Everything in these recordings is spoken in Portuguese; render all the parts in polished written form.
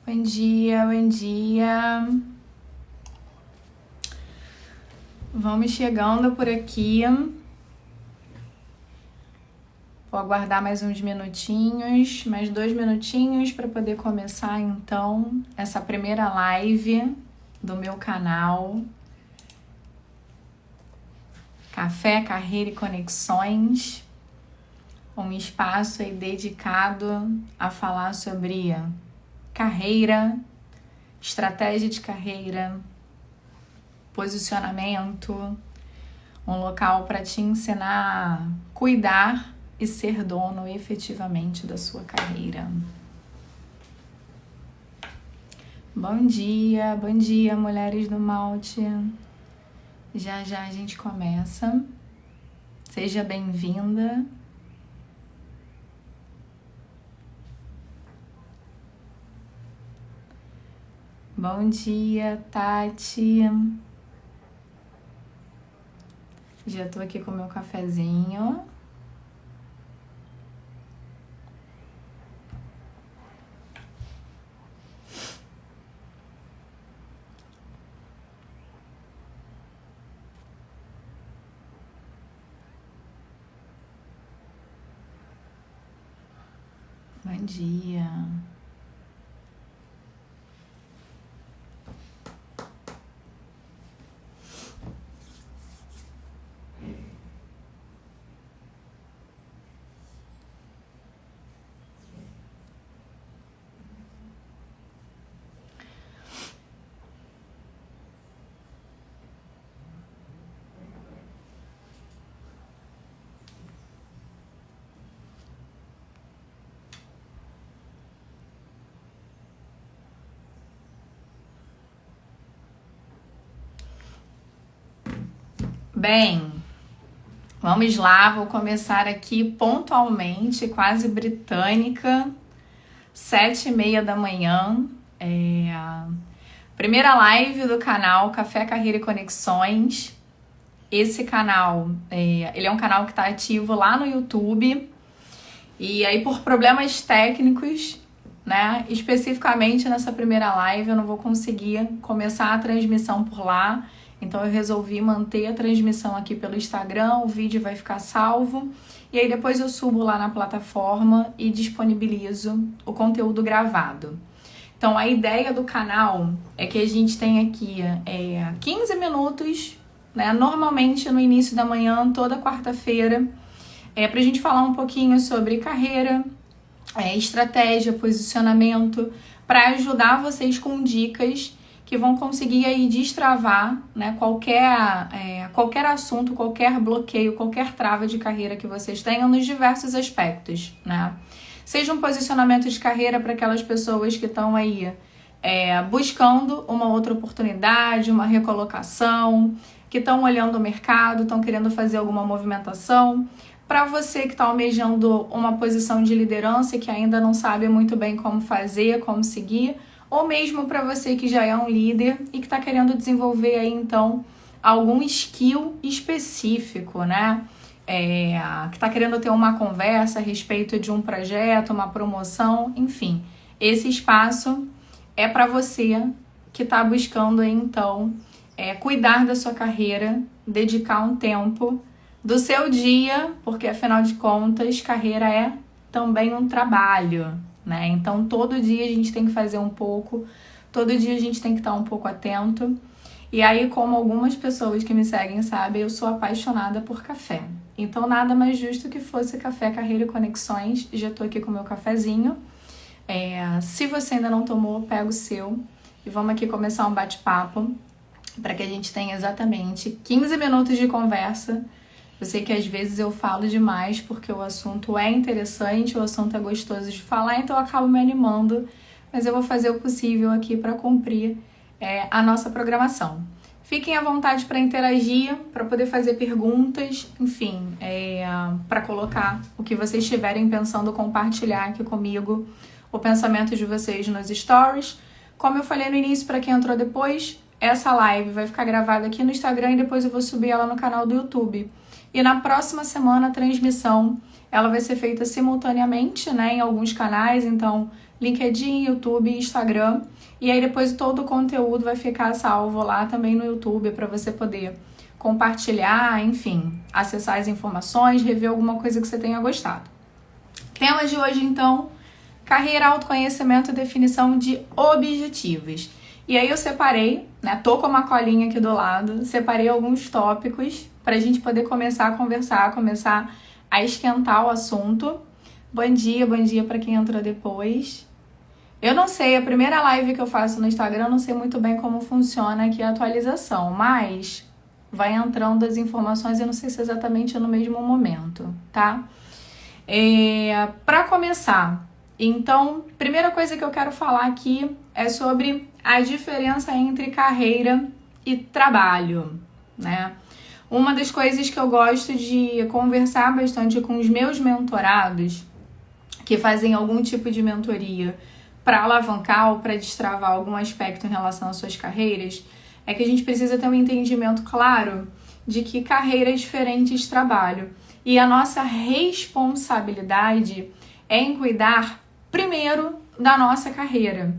Bom dia, bom dia. Vamos chegando por aqui. Vou aguardar mais uns minutinhos, mais 2 minutinhos para poder começar então essa primeira live do meu canal Café, Carreira e Conexões, um espaço aí dedicado a falar sobre carreira, estratégia de carreira, posicionamento, um local para te ensinar a cuidar e ser dono efetivamente da sua carreira. Bom dia, mulheres do Malte. Já já a gente começa. Seja bem-vinda. Bom dia, Tati. Já tô aqui com o meu cafezinho. Bom dia. Bem, vamos lá, vou começar aqui pontualmente, quase britânica, 7h30 da manhã, primeira live do canal Café, Carreira e Conexões. Esse canal, ele é um canal que está ativo lá no YouTube, e aí por problemas técnicos, né, especificamente nessa primeira live eu não vou conseguir começar a transmissão por lá. Então eu resolvi manter a transmissão aqui pelo Instagram, o vídeo vai ficar salvo e aí depois eu subo lá na plataforma e disponibilizo o conteúdo gravado. Então a ideia do canal é que a gente tem aqui 15 minutos, né, normalmente no início da manhã, toda quarta-feira, pra gente falar um pouquinho sobre carreira, estratégia, posicionamento, para ajudar vocês com dicas que vão conseguir aí destravar, né, qualquer assunto, qualquer bloqueio, qualquer trava de carreira que vocês tenham nos diversos aspectos, né? Seja um posicionamento de carreira para aquelas pessoas que estão aí buscando uma outra oportunidade, uma recolocação, que estão olhando o mercado, estão querendo fazer alguma movimentação. Para você que está almejando uma posição de liderança e que ainda não sabe muito bem como fazer, como seguir, ou mesmo para você que já é um líder e que está querendo desenvolver aí então algum skill específico, né? Que está querendo ter uma conversa a respeito de um projeto, uma promoção, enfim. Esse espaço é para você que está buscando aí então cuidar da sua carreira, dedicar um tempo do seu dia, porque afinal de contas, carreira é também um trabalho, né? Então todo dia a gente tem que fazer um pouco, todo dia a gente tem que estar um pouco atento. E aí, como algumas pessoas que me seguem sabem, eu sou apaixonada por café. Então nada mais justo que fosse Café, Carreira e Conexões. Já tô aqui com o meu cafezinho. Se você ainda não tomou, pega o seu e vamos aqui começar um bate-papo para que a gente tenha exatamente 15 minutos de conversa. Eu sei que às vezes eu falo demais porque o assunto é interessante, o assunto é gostoso de falar, então eu acabo me animando, mas eu vou fazer o possível aqui para cumprir a nossa programação. Fiquem à vontade para interagir, para poder fazer perguntas, enfim, para colocar o que vocês estiverem pensando, compartilhar aqui comigo o pensamento de vocês nos stories. Como eu falei no início, para quem entrou depois, essa live vai ficar gravada aqui no Instagram e depois eu vou subir ela no canal do YouTube. E na próxima semana a transmissão ela vai ser feita simultaneamente, né, em alguns canais, então LinkedIn, YouTube e Instagram. E aí depois todo o conteúdo vai ficar salvo lá também no YouTube para você poder compartilhar, enfim, acessar as informações, rever alguma coisa que você tenha gostado. Tema de hoje, então, carreira, autoconhecimento e definição de objetivos. E aí eu separei, né, tô com uma colinha aqui do lado, separei alguns tópicos para a gente poder começar a conversar, começar a esquentar o assunto. Bom dia para quem entrou depois. Eu não sei, a primeira live que eu faço no Instagram, eu não sei muito bem como funciona aqui a atualização, mas vai entrando as informações, eu não sei se é exatamente no mesmo momento, tá? Para começar, então, primeira coisa que eu quero falar aqui é sobre a diferença entre carreira e trabalho, né? Uma das coisas que eu gosto de conversar bastante com os meus mentorados, que fazem algum tipo de mentoria para alavancar ou para destravar algum aspecto em relação às suas carreiras, é que a gente precisa ter um entendimento claro de que carreira é diferente de trabalho. E a nossa responsabilidade é em cuidar primeiro da nossa carreira.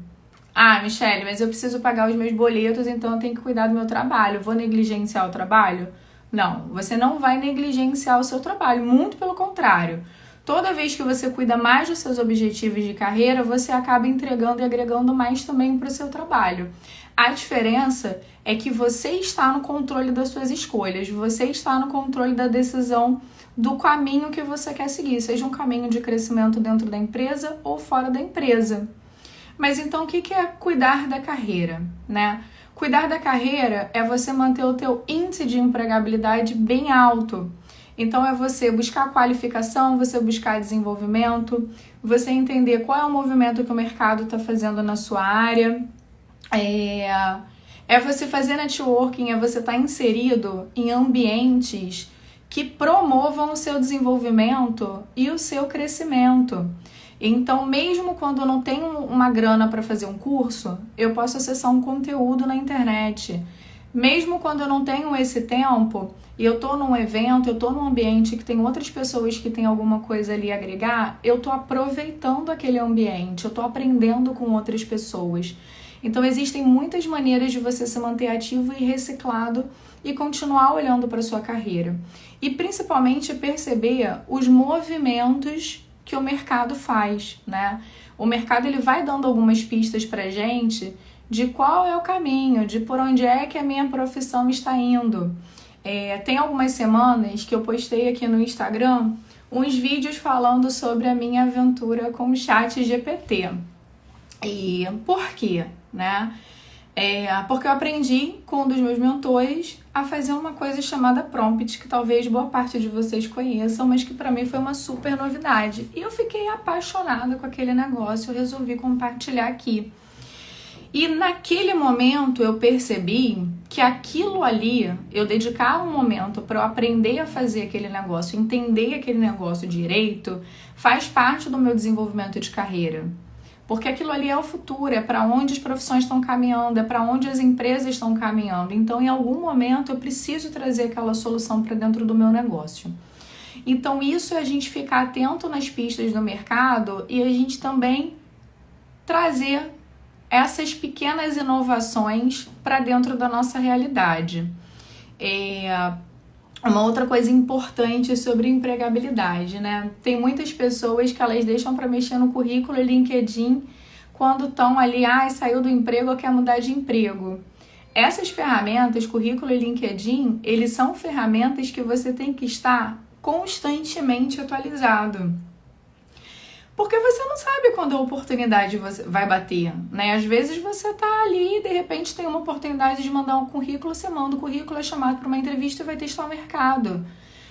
Ah, Michele, mas eu preciso pagar os meus boletos, então eu tenho que cuidar do meu trabalho. Vou negligenciar o trabalho? Não, você não vai negligenciar o seu trabalho, muito pelo contrário. Toda vez que você cuida mais dos seus objetivos de carreira, você acaba entregando e agregando mais também para o seu trabalho. A diferença é que você está no controle das suas escolhas, você está no controle da decisão do caminho que você quer seguir, seja um caminho de crescimento dentro da empresa ou fora da empresa. Mas então o que é cuidar da carreira, né? Cuidar da carreira é você manter o teu índice de empregabilidade bem alto. Então é você buscar qualificação, você buscar desenvolvimento, você entender qual é o movimento que o mercado está fazendo na sua área, é você fazer networking, é você estar inserido em ambientes que promovam o seu desenvolvimento e o seu crescimento. Então, mesmo quando eu não tenho uma grana para fazer um curso, eu posso acessar um conteúdo na internet. Mesmo quando eu não tenho esse tempo e eu tô num evento, eu tô num ambiente que tem outras pessoas que têm alguma coisa ali a agregar, eu tô aproveitando aquele ambiente, eu tô aprendendo com outras pessoas. Então existem muitas maneiras de você se manter ativo e reciclado e continuar olhando para sua carreira. E principalmente perceber os movimentos que o mercado faz, né? O mercado ele vai dando algumas pistas pra gente de qual é o caminho, de por onde é que a minha profissão está indo. Tem algumas semanas que eu postei aqui no Instagram uns vídeos falando sobre a minha aventura com o ChatGPT. E por quê, né? Porque eu aprendi com um dos meus mentores a fazer uma coisa chamada prompt, que talvez boa parte de vocês conheçam, mas que para mim foi uma super novidade. E eu fiquei apaixonada com aquele negócio, eu resolvi compartilhar aqui. E naquele momento eu percebi que aquilo ali, eu dedicar um momento para eu aprender a fazer aquele negócio, entender aquele negócio direito, faz parte do meu desenvolvimento de carreira. Porque aquilo ali é o futuro, é para onde as profissões estão caminhando, é para onde as empresas estão caminhando. Então, em algum momento, eu preciso trazer aquela solução para dentro do meu negócio. Então, isso é a gente ficar atento nas pistas do mercado e a gente também trazer essas pequenas inovações para dentro da nossa realidade. Uma outra coisa importante sobre empregabilidade, né? Tem muitas pessoas que elas deixam para mexer no currículo e LinkedIn quando estão ali, saiu do emprego ou quer mudar de emprego. Essas ferramentas, currículo e LinkedIn, eles são ferramentas que você tem que estar constantemente atualizado. Porque você não sabe quando a oportunidade vai bater, né? Às vezes você tá ali e de repente tem uma oportunidade de mandar um currículo, você manda o currículo, é chamado para uma entrevista e vai testar o mercado.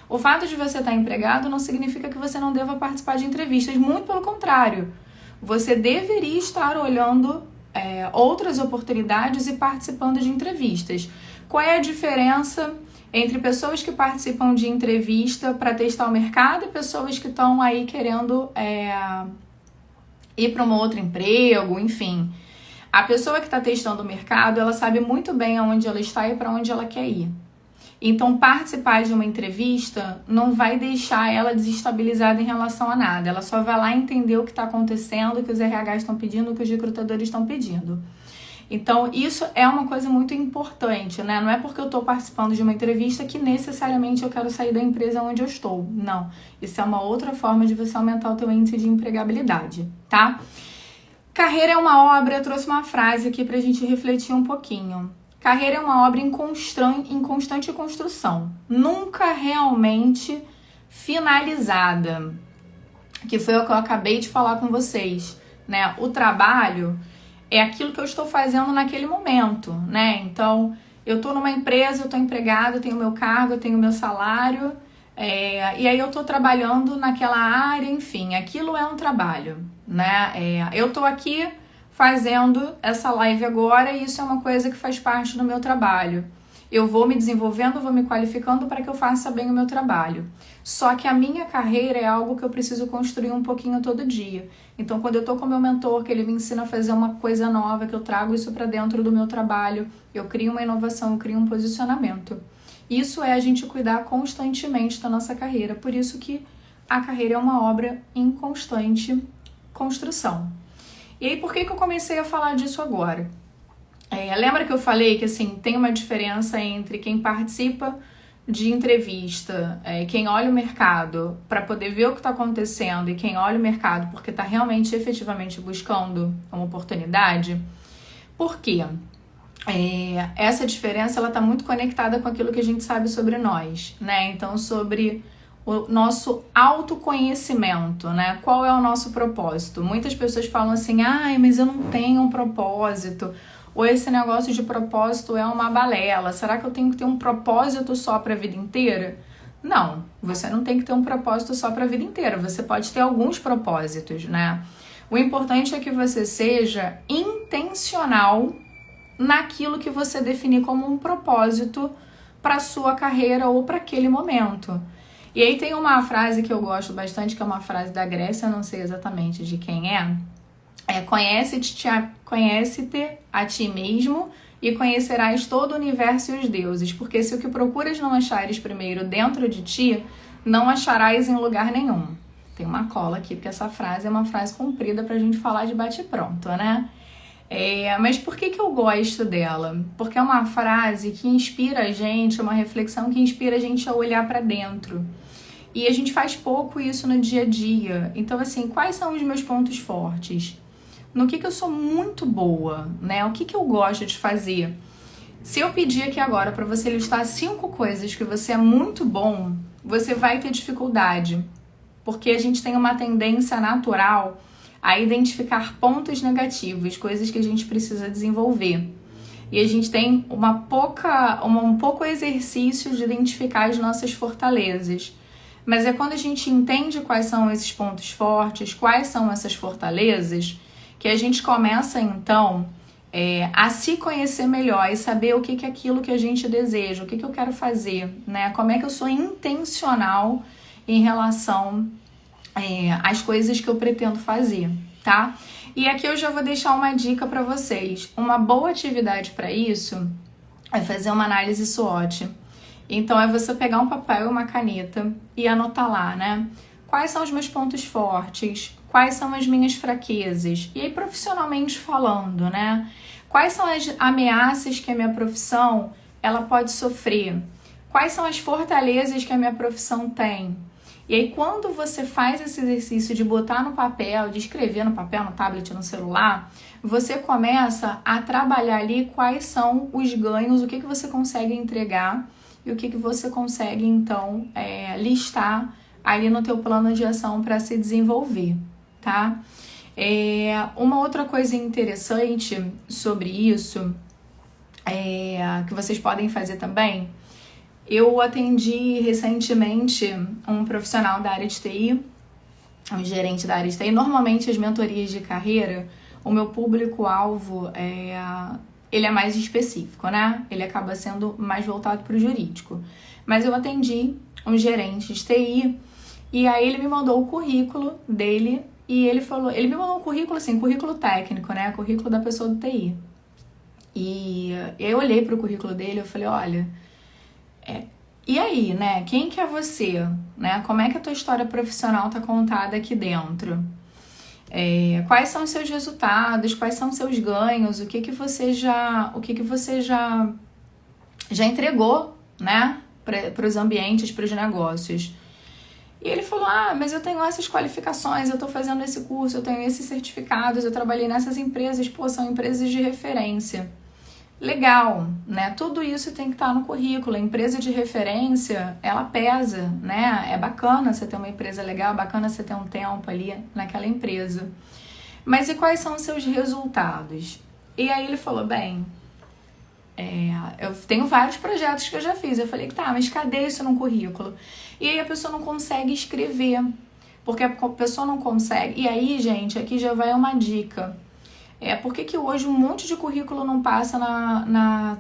O fato de você estar empregado não significa que você não deva participar de entrevistas, muito pelo contrário. Você deveria estar olhando outras oportunidades e participando de entrevistas. Qual é a diferença entre pessoas que participam de entrevista para testar o mercado e pessoas que estão aí querendo ir para um outro emprego, enfim? A pessoa que está testando o mercado, ela sabe muito bem aonde ela está e para onde ela quer ir. Então, participar de uma entrevista não vai deixar ela desestabilizada em relação a nada. Ela só vai lá entender o que está acontecendo, o que os RH estão pedindo, o que os recrutadores estão pedindo. Então, isso é uma coisa muito importante, né? Não é porque eu estou participando de uma entrevista que necessariamente eu quero sair da empresa onde eu estou. Não. Isso é uma outra forma de você aumentar o teu índice de empregabilidade, tá? Carreira é uma obra, eu trouxe uma frase aqui pra gente refletir um pouquinho. Carreira é uma obra em constante construção, nunca realmente finalizada, que foi o que eu acabei de falar com vocês, né? O trabalho é aquilo que eu estou fazendo naquele momento, né? Então, eu estou numa empresa, eu estou empregada, eu tenho meu cargo, eu tenho meu salário, e aí eu estou trabalhando naquela área, enfim, aquilo é um trabalho, né? Eu estou aqui fazendo essa live agora e isso é uma coisa que faz parte do meu trabalho. Eu vou me desenvolvendo, vou me qualificando para que eu faça bem o meu trabalho. Só que a minha carreira é algo que eu preciso construir um pouquinho todo dia. Então, quando eu tô com o meu mentor, que ele me ensina a fazer uma coisa nova, que eu trago isso para dentro do meu trabalho, eu crio uma inovação, eu crio um posicionamento. Isso é a gente cuidar constantemente da nossa carreira. Por isso que a carreira é uma obra em constante construção. E aí, por que eu comecei a falar disso agora? Lembra que eu falei que assim, tem uma diferença entre quem participa de entrevista, quem olha o mercado para poder ver o que está acontecendo e quem olha o mercado porque está realmente, efetivamente buscando uma oportunidade? Por quê? Essa diferença ela está muito conectada com aquilo que a gente sabe sobre nós, né? Então, sobre o nosso autoconhecimento, né? Qual é o nosso propósito? Muitas pessoas falam assim, mas eu não tenho um propósito. Ou esse negócio de propósito é uma balela. Será que eu tenho que ter um propósito só para a vida inteira? Não, você não tem que ter um propósito só para a vida inteira. Você pode ter alguns propósitos, né? O importante é que você seja intencional naquilo que você definir como um propósito para sua carreira ou para aquele momento. E aí tem uma frase que eu gosto bastante, que é uma frase da Grécia, não sei exatamente de quem conhece-te a ti mesmo e conhecerás todo o universo e os deuses, porque se o que procuras não achares primeiro dentro de ti, não acharás em lugar nenhum. Tem uma cola aqui, porque essa frase é uma frase comprida pra gente falar de bate-pronto, né? Mas por que eu gosto dela? Porque é uma frase que inspira a gente, uma reflexão que inspira a gente a olhar pra dentro. E a gente faz pouco isso no dia a dia. Então, assim, quais são os meus pontos fortes? No que eu sou muito boa, né? O que eu gosto de fazer? Se eu pedir aqui agora para você listar 5 coisas que você é muito bom, você vai ter dificuldade. Porque a gente tem uma tendência natural a identificar pontos negativos, coisas que a gente precisa desenvolver. E a gente tem um pouco exercício de identificar as nossas fortalezas. Mas é quando a gente entende quais são esses pontos fortes, quais são essas fortalezas, que a gente começa, então, a se conhecer melhor e saber o que é aquilo que a gente deseja, o que eu quero fazer, né? Como é que eu sou intencional em relação às coisas que eu pretendo fazer, tá? E aqui eu já vou deixar uma dica para vocês. Uma boa atividade para isso é fazer uma análise SWOT. Então, é você pegar um papel e uma caneta e anotar lá, né? Quais são os meus pontos fortes? Quais são as minhas fraquezas? E aí, profissionalmente falando, né? Quais são as ameaças que a minha profissão ela pode sofrer? Quais são as fortalezas que a minha profissão tem? E aí, quando você faz esse exercício de botar no papel, de escrever no papel, no tablet, no celular, você começa a trabalhar ali quais são os ganhos, o que você consegue entregar e o que você consegue, então, listar ali no teu plano de ação para se desenvolver, tá? Uma outra coisa interessante sobre isso, que vocês podem fazer também, eu atendi recentemente um profissional da área de TI, um gerente da área de TI. Normalmente, as mentorias de carreira, o meu público-alvo ele é mais específico, né? Ele acaba sendo mais voltado para o jurídico. Mas eu atendi um gerente de TI e aí ele me mandou o currículo dele e ele me mandou um currículo assim, currículo técnico, né? Currículo da pessoa do TI. E eu olhei para o currículo dele e eu falei, olha, E aí, né? Quem que é você? Né? Como é que a tua história profissional tá contada aqui dentro? Quais são os seus resultados? Quais são os seus ganhos? O que que você já entregou, né? Para os ambientes, para os negócios? E ele falou, mas eu tenho essas qualificações, eu tô fazendo esse curso, eu tenho esses certificados, eu trabalhei nessas empresas, são empresas de referência. Legal, né? Tudo isso tem que estar no currículo. A empresa de referência, ela pesa, né? É bacana você ter uma empresa legal, é bacana você ter um tempo ali naquela empresa. Mas e quais são os seus resultados? E aí ele falou, eu tenho vários projetos que eu já fiz. Eu falei, tá, mas cadê isso no currículo? E aí a pessoa não consegue escrever, porque a pessoa não consegue. E aí, gente, aqui já vai uma dica. Por que hoje um monte de currículo não passa na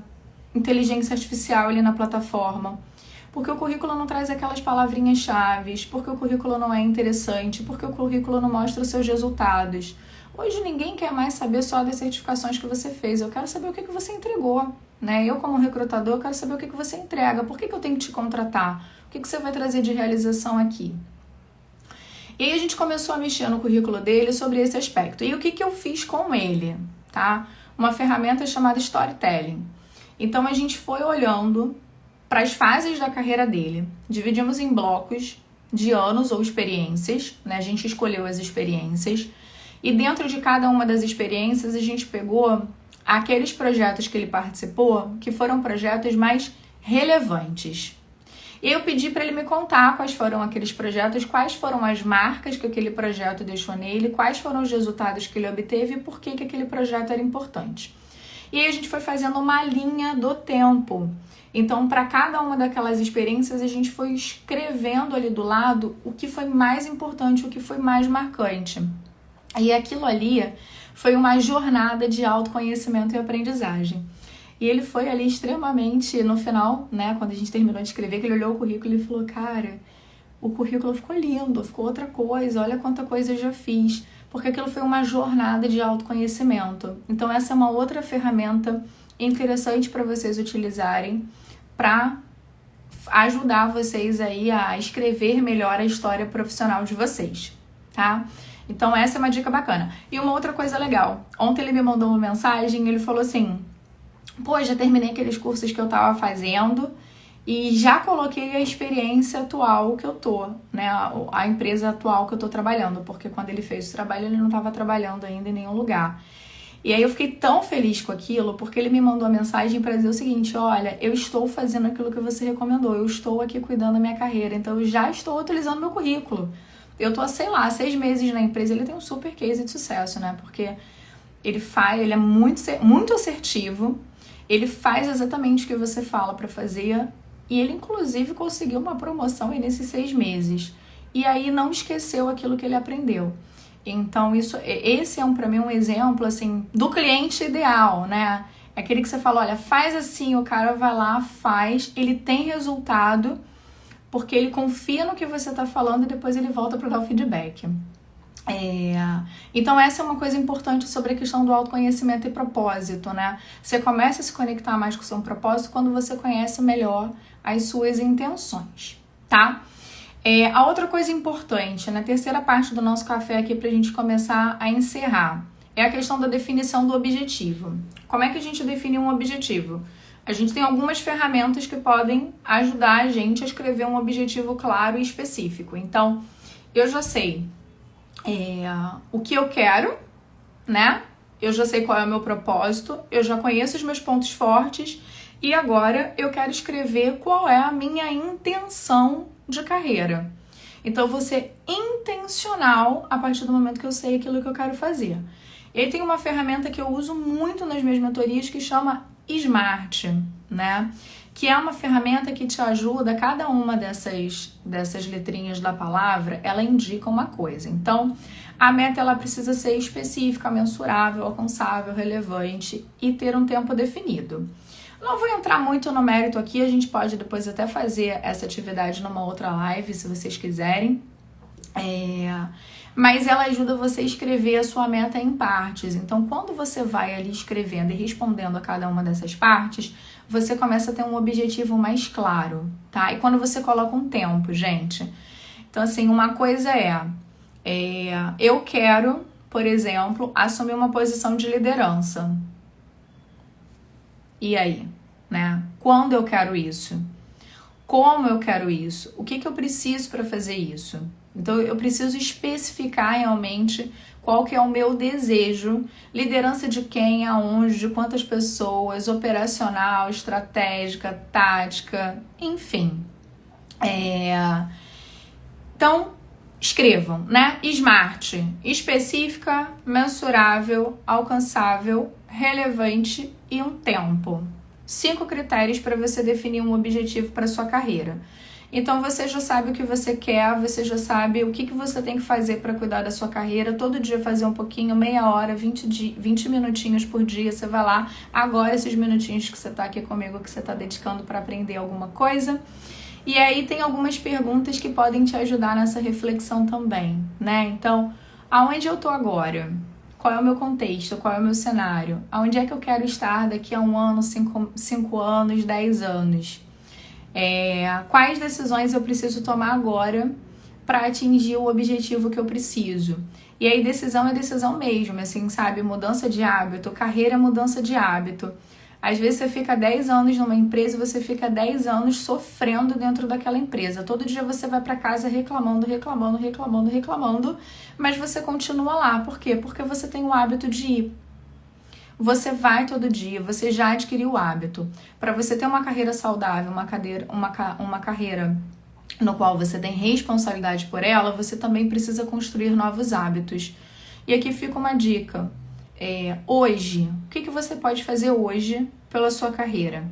inteligência artificial ali na plataforma? Porque o currículo não traz aquelas palavrinhas-chave, porque o currículo não é interessante, porque o currículo não mostra os seus resultados. Hoje ninguém quer mais saber só das certificações que você fez, eu quero saber o que você entregou, né? Eu como recrutador, eu quero saber o que você entrega, por que eu tenho que te contratar, o que você vai trazer de realização aqui. E aí a gente começou a mexer no currículo dele sobre esse aspecto. E o que eu fiz com ele, tá? Uma ferramenta chamada Storytelling. Então a gente foi olhando para as fases da carreira dele. Dividimos em blocos de anos ou experiências, né? A gente escolheu as experiências. E dentro de cada uma das experiências a gente pegou aqueles projetos que ele participou, que foram projetos mais relevantes. E eu pedi para ele me contar quais foram aqueles projetos, quais foram as marcas que aquele projeto deixou nele, quais foram os resultados que ele obteve e por que aquele projeto era importante. E aí a gente foi fazendo uma linha do tempo. Então, para cada uma daquelas experiências, a gente foi escrevendo ali do lado o que foi mais importante, o que foi mais marcante. E aquilo ali foi uma jornada de autoconhecimento e aprendizagem. E ele foi ali extremamente, no final, né, quando a gente terminou de escrever, que ele olhou o currículo e falou, cara, o currículo ficou lindo, ficou outra coisa, olha quanta coisa eu já fiz. Porque aquilo foi uma jornada de autoconhecimento. Então essa é uma outra ferramenta interessante para vocês utilizarem para ajudar vocês aí a escrever melhor a história profissional de vocês, tá? Então essa é uma dica bacana. E uma outra coisa legal, ontem ele me mandou uma mensagem, ele falou assim, já terminei aqueles cursos que eu tava fazendo e já coloquei a experiência atual que eu tô, né, a empresa atual que eu tô trabalhando, porque quando ele fez o trabalho ele não tava trabalhando ainda em nenhum lugar. E aí eu fiquei tão feliz com aquilo, porque ele me mandou a mensagem para dizer o seguinte, olha, eu estou fazendo aquilo que você recomendou, eu estou aqui cuidando da minha carreira, então eu já estou utilizando meu currículo. Eu tô, 6 meses na empresa, ele tem um super case de sucesso, né, porque ele é muito assertivo, ele faz exatamente o que você fala para fazer e ele, inclusive, conseguiu uma promoção aí nesses 6 meses. E aí não esqueceu aquilo que ele aprendeu. Então, esse é para mim um exemplo, assim, do cliente ideal, né? É aquele que você fala, olha, faz assim, o cara vai lá, faz, ele tem resultado, porque ele confia no que você tá falando e depois ele volta para dar o feedback. Então essa é uma coisa importante sobre a questão do autoconhecimento e propósito, né? Você começa a se conectar mais com o seu propósito quando você conhece melhor as suas intenções, tá? A outra coisa importante, na terceira parte do nosso café aqui pra gente começar a encerrar, é a questão da definição do objetivo. Como é que a gente define um objetivo? A gente tem algumas ferramentas que podem ajudar a gente a escrever um objetivo claro e específico. Então, eu já sei o que eu quero, né? Eu já sei qual é o meu propósito, eu já conheço os meus pontos fortes e agora eu quero escrever qual é a minha intenção de carreira. Então eu vou ser intencional a partir do momento que eu sei aquilo que eu quero fazer. E aí tem uma ferramenta que eu uso muito nas minhas mentorias que chama SMART, né? Que é uma ferramenta que te ajuda, cada uma dessas letrinhas da palavra, ela indica uma coisa. Então, a meta ela precisa ser específica, mensurável, alcançável, relevante e ter um tempo definido. Não vou entrar muito no mérito aqui, a gente pode depois até fazer essa atividade numa outra live, se vocês quiserem. Mas ela ajuda você a escrever a sua meta em partes. Então, quando você vai ali escrevendo e respondendo a cada uma dessas partes, você começa a ter um objetivo mais claro, tá? E quando você coloca um tempo, gente. Então, assim, uma coisa eu quero, por exemplo, assumir uma posição de liderança. E aí, né? Quando eu quero isso? Como eu quero isso? O que eu preciso para fazer isso? Então, eu preciso especificar realmente qual que é o meu desejo, liderança de quem, aonde, de quantas pessoas, operacional, estratégica, tática, enfim. Então, escrevam, né? SMART, específica, mensurável, alcançável, relevante e um tempo. 5 critérios para você definir um objetivo para sua carreira. Então, você já sabe o que você quer, você já sabe o que você tem que fazer para cuidar da sua carreira. Todo dia fazer um pouquinho, meia hora, 20 minutinhos por dia. Você vai lá, agora esses minutinhos que você está aqui comigo, que você está dedicando para aprender alguma coisa. E aí tem algumas perguntas que podem te ajudar nessa reflexão também, né? Então, aonde eu tô agora? Qual é o meu contexto? Qual é o meu cenário? Aonde é que eu quero estar daqui a 1 ano, 5 anos, 10 anos? Quais decisões eu preciso tomar agora para atingir o objetivo que eu preciso? E aí decisão é decisão mesmo, assim, sabe? Mudança de hábito, carreira é mudança de hábito. Às vezes você fica 10 anos numa empresa e você fica 10 anos sofrendo dentro daquela empresa. Todo dia você vai para casa reclamando, mas você continua lá. Por quê? Porque você tem o hábito de ir. Você vai todo dia, você já adquiriu o hábito. Para você ter uma carreira saudável, uma carreira no qual você tem responsabilidade por ela, você também precisa construir novos hábitos. E aqui fica uma dica. Hoje, o que você pode fazer hoje pela sua carreira?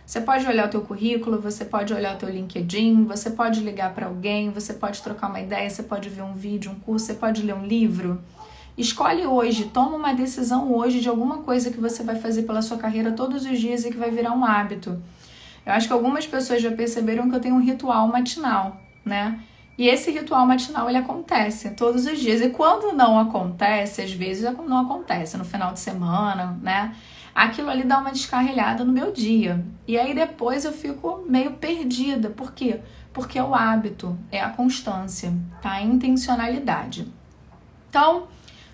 Você pode olhar o teu currículo, você pode olhar o teu LinkedIn, você pode ligar para alguém, você pode trocar uma ideia, você pode ver um vídeo, um curso, você pode ler um livro. Escolhe hoje, toma uma decisão hoje de alguma coisa que você vai fazer pela sua carreira todos os dias e que vai virar um hábito. Eu acho que algumas pessoas já perceberam que eu tenho um ritual matinal, né? E esse ritual matinal, ele acontece todos os dias. E quando não acontece, às vezes não acontece no final de semana, né? Aquilo ali dá uma descarrilhada no meu dia. E aí depois eu fico meio perdida. Por quê? Porque é o hábito, é a constância, tá? A intencionalidade. Então,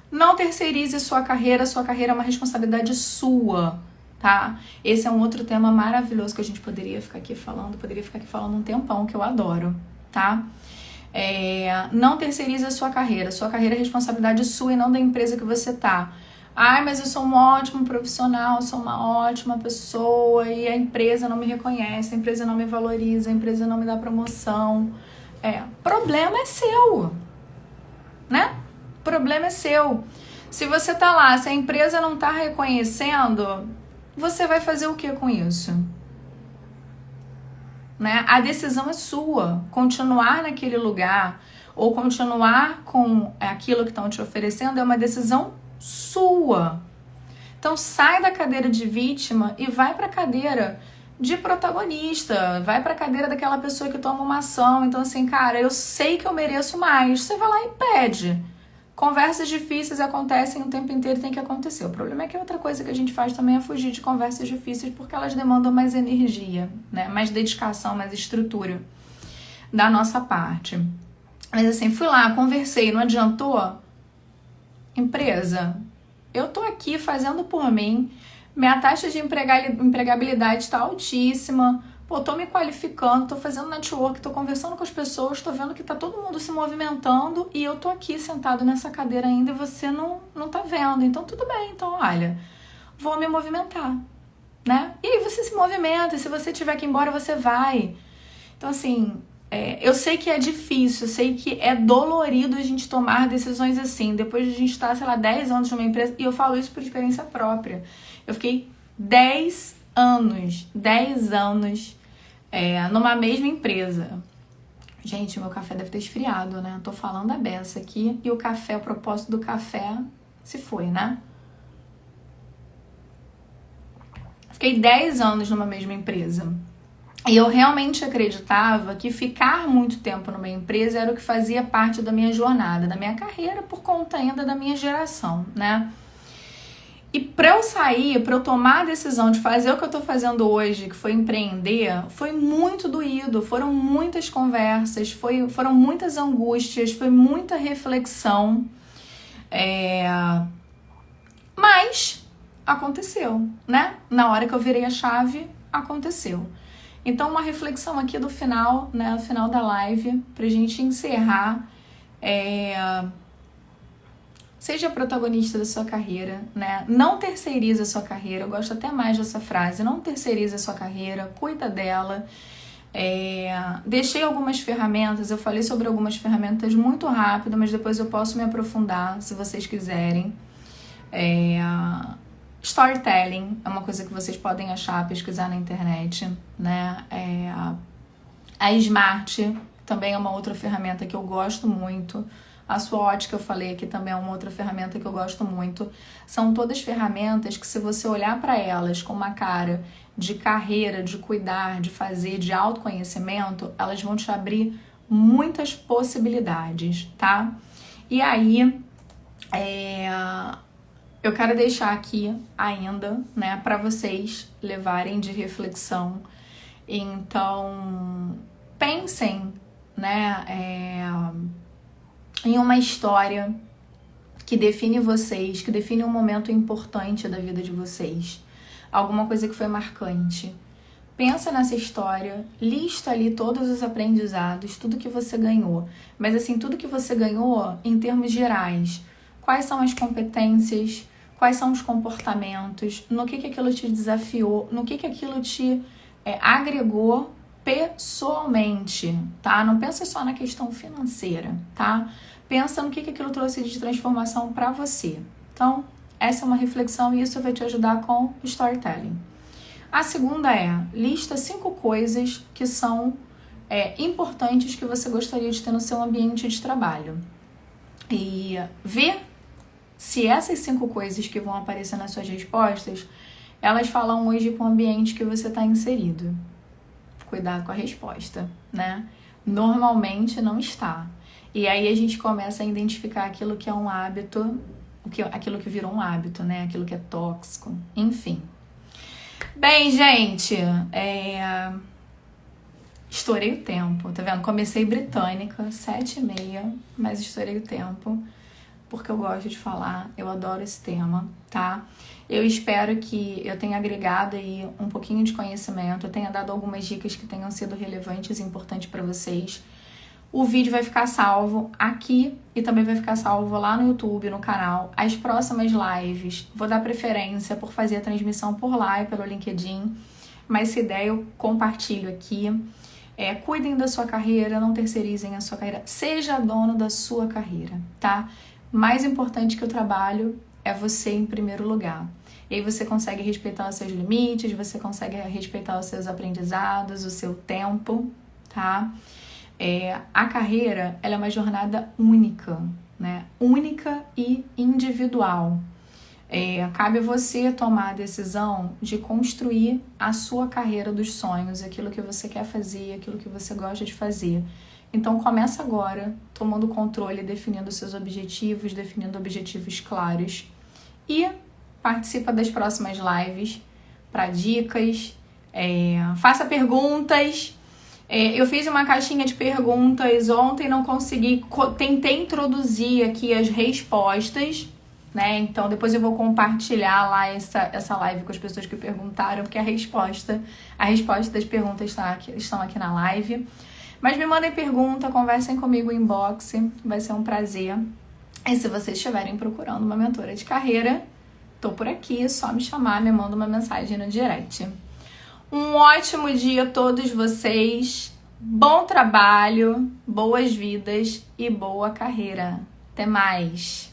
não terceirize sua carreira é uma responsabilidade sua, tá? Esse é um outro tema maravilhoso que a gente poderia ficar aqui falando um tempão, que eu adoro, tá? Não terceirize a sua carreira é responsabilidade sua e não da empresa que você tá. Ai, mas eu sou um ótimo profissional, sou uma ótima pessoa e a empresa não me reconhece, a empresa não me valoriza, a empresa não me dá promoção. Problema é seu, né? Problema é seu. Se você tá lá, se a empresa não tá reconhecendo, você vai fazer o que com isso? Né? A decisão é sua. Continuar naquele lugar ou continuar com aquilo que estão te oferecendo é uma decisão sua. Então sai da cadeira de vítima e vai para a cadeira de protagonista, vai para a cadeira daquela pessoa que toma uma ação. Então assim, cara, eu sei que eu mereço mais. Você vai lá e pede. Conversas difíceis acontecem o tempo inteiro e tem que acontecer. O problema é que outra coisa que a gente faz também é fugir de conversas difíceis porque elas demandam mais energia, né? Mais dedicação, mais estrutura da nossa parte. Mas assim, fui lá, conversei, não adiantou? Empresa, eu tô aqui fazendo por mim, minha taxa de empregabilidade está altíssima, tô me qualificando, tô fazendo network, tô conversando com as pessoas, tô vendo que tá todo mundo se movimentando e eu tô aqui sentado nessa cadeira ainda e você não tá vendo. Então tudo bem, então olha, vou me movimentar, né? E aí você se movimenta, e se você tiver que ir embora, você vai. Então assim, eu sei que é difícil, eu sei que é dolorido a gente tomar decisões assim, depois de a gente estar, 10 anos numa empresa, e eu falo isso por experiência própria. Eu fiquei 10 anos numa mesma empresa. Gente, meu café deve ter esfriado, né? Tô falando a beça aqui e o café, o propósito do café se foi, né? Fiquei 10 anos numa mesma empresa. E eu realmente acreditava que ficar muito tempo numa empresa era o que fazia parte da minha jornada, da minha carreira, por conta ainda da minha geração, né? E para eu sair, para eu tomar a decisão de fazer o que eu tô fazendo hoje, que foi empreender, foi muito doído, foram muitas conversas, foram muitas angústias, foi muita reflexão. Mas aconteceu, né? Na hora que eu virei a chave, aconteceu. Então, uma reflexão aqui do final, né? No final da live, pra gente encerrar. Seja protagonista da sua carreira, né? Não terceirize a sua carreira. Eu gosto até mais dessa frase. Não terceirize a sua carreira, cuida dela. Deixei algumas ferramentas, eu falei sobre algumas ferramentas muito rápido, mas depois eu posso me aprofundar, se vocês quiserem. Storytelling é uma coisa que vocês podem achar, pesquisar na internet, né? A Smart também é uma outra ferramenta que eu gosto muito. A SWOT, que eu falei aqui, também é uma outra ferramenta que eu gosto muito. São todas ferramentas que, se você olhar para elas com uma cara de carreira, de cuidar, de fazer, de autoconhecimento, elas vão te abrir muitas possibilidades, tá? E aí, eu quero deixar aqui ainda, né, para vocês levarem de reflexão. Então, pensem, né, em uma história que define vocês, que define um momento importante da vida de vocês. Alguma coisa que foi marcante. Pensa nessa história, lista ali todos os aprendizados, tudo que você ganhou. Mas assim, tudo que você ganhou em termos gerais. Quais são as competências, quais são os comportamentos, no que aquilo te desafiou, no que aquilo te agregou pessoalmente, tá? Não pensa só na questão financeira, tá? Pensa no que aquilo trouxe de transformação para você. Então, essa é uma reflexão e isso vai te ajudar com o storytelling. A segunda lista 5 coisas que são importantes que você gostaria de ter no seu ambiente de trabalho. E ver se essas 5 coisas que vão aparecer nas suas respostas, elas falam hoje com o ambiente que você está inserido. Cuidado com a resposta, né? Normalmente não está. E aí a gente começa a identificar aquilo que é um hábito, aquilo que virou um hábito, né? Aquilo que é tóxico, enfim. Bem, gente, estourei o tempo, tá vendo? Comecei britânica, 7h30, mas estourei o tempo, porque eu gosto de falar, eu adoro esse tema, tá? Eu espero que eu tenha agregado aí um pouquinho de conhecimento, eu tenha dado algumas dicas que tenham sido relevantes e importantes para vocês. O vídeo vai ficar salvo aqui e também vai ficar salvo lá no YouTube, no canal. As próximas lives, vou dar preferência por fazer a transmissão por lá e pelo LinkedIn, mas se der eu compartilho aqui. Cuidem da sua carreira, não terceirizem a sua carreira, seja dono da sua carreira, tá? Mais importante que o trabalho é você em primeiro lugar. E aí você consegue respeitar os seus limites, você consegue respeitar os seus aprendizados, o seu tempo, tá? A carreira, ela é uma jornada única, né? Única e individual. Cabe a você tomar a decisão de construir a sua carreira dos sonhos, aquilo que você quer fazer, aquilo que você gosta de fazer. Então começa agora, tomando controle, definindo seus objetivos, definindo objetivos claros. E participa das próximas lives para dicas, faça perguntas. Eu fiz uma caixinha de perguntas ontem, não consegui, tentei introduzir aqui as respostas, né? Então depois eu vou compartilhar lá essa live com as pessoas que perguntaram, porque a resposta das perguntas estão aqui na live. Mas me mandem pergunta, conversem comigo no inbox, vai ser um prazer. E se vocês estiverem procurando uma mentora de carreira, tô por aqui, é só me chamar, me manda uma mensagem no direct. Um ótimo dia a todos vocês, bom trabalho, boas vidas e boa carreira. Até mais!